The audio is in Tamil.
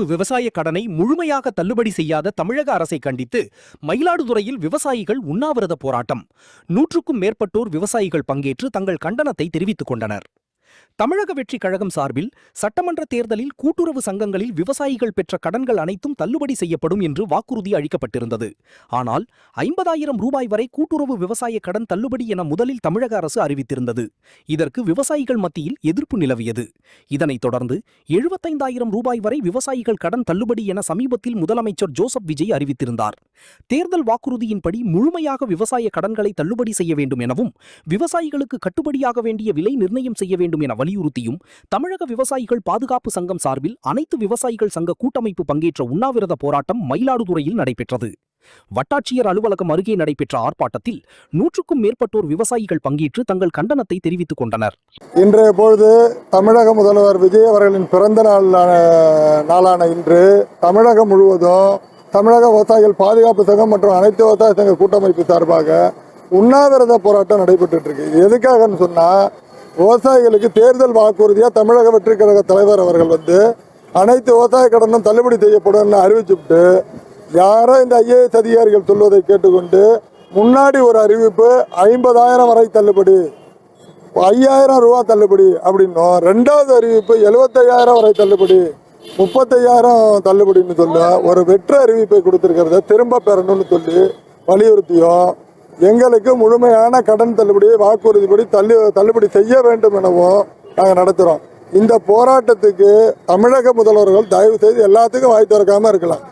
கூட்டுறவு விவசாய கடனை முழுமையாக தள்ளுபடி செய்யாத தமிழக அரசை கண்டித்து மயிலாடுதுறையில் விவசாயிகள் உண்ணாவிரத போராட்டம். 100க்கும் மேற்பட்டோர் விவசாயிகள் பங்கேற்று தங்கள் கண்டனத்தை தெரிவித்துக் கொண்டனர். தமிழக வெற்றிக் கழகம் சார்பில் சட்டமன்ற தேர்தலில் கூட்டுறவு சங்கங்களில் விவசாயிகள் பெற்ற கடன்கள் அனைத்தும் தள்ளுபடி செய்யப்படும் என்று வாக்குறுதி அளிக்கப்பட்டிருந்தது. ஆனால் 50,000 ரூபாய் வரை கூட்டுறவு விவசாய கடன் தள்ளுபடி என முதலில் தமிழக அரசு அறிவித்திருந்தது. இதற்கு விவசாயிகள் மத்தியில் எதிர்ப்பு நிலவியது. இதனைத் தொடர்ந்து 75,000 ரூபாய் வரை விவசாயிகள் கடன் தள்ளுபடி என சமீபத்தில் முதலமைச்சர் ஜோசப் விஜய் அறிவித்திருந்தார். தேர்தல் வாக்குறுதியின்படி முழுமையாக விவசாய கடன்களை தள்ளுபடி செய்ய வேண்டும் எனவும் விவசாயிகளுக்கு கட்டுப்படியாக வேண்டிய விலை நிர்ணயம் செய்ய வேண்டும் என வலியுறுத்தியும் தமிழக விவசாயிகள் பாதுகாப்பு சங்கம் சார்பில் அனைத்து விவசாயிகள் சங்க கூட்டமைப்பு பங்கேற்ற உண்ணாவிரத போராட்டம் மயிலாடுதுறையில் நடைபெற்றது. வட்டாட்சியர் அலுவலகம் அருகே நடைபெற்ற ஆர்ப்பாட்டத்தில் 100க்கும் மேற்பட்டோர் விவசாயிகள் பங்கேற்று தங்கள் கண்டனத்தை தெரிவித்துக் கொண்டனர். இன்றைய பொழுது தமிழக முதல்வர் விஜய் அவர்களின் பிறந்த நாளான இன்று தமிழகம் முழுவதும் தமிழக விவசாயிகள் பாதுகாப்பு சங்கம் மற்றும் அனைத்து விவசாய சங்க கூட்டமைப்பு சார்பாக உண்ணாவிரத போராட்டம் நடைபெற்று இருக்கு. எதுக்காகன்னு சொன்னா, விவசாயிகளுக்கு தேர்தல் வாக்குறுதியா தமிழக வெற்றி கழக தலைவர் அவர்கள் அனைத்து விவசாய கடனும் தள்ளுபடி செய்யப்படும் அறிவிச்சுட்டு யாரோ இந்த IAS அதிகாரிகள் சொல்வதை கேட்டுக்கொண்டு முன்னாடி ஒரு அறிவிப்பு 50,000 வரை தள்ளுபடி, 5,000 ரூபா தள்ளுபடி அப்படின்னும், ரெண்டாவது அறிவிப்பு 75,000 வரை தள்ளுபடி, 35,000 தள்ளுபடின்னு சொல்ல ஒரு வெற்று அறிவிப்பை கொடுத்திருக்கிறத திரும்ப பெறணும்னு சொல்லி வலியுறுத்தியும் எங்களுக்கு முழுமையான கடன் தள்ளுபடியை வாக்குறுதிப்படி தள்ளுபடி செய்ய வேண்டும் எனவும் நாங்கள் நடத்துகிறோம். இந்த போராட்டத்துக்கு தமிழக முதல்வர்கள் தயவு செய்து எல்லாத்துக்கும் வாய் திறக்காம இருக்கலாம்.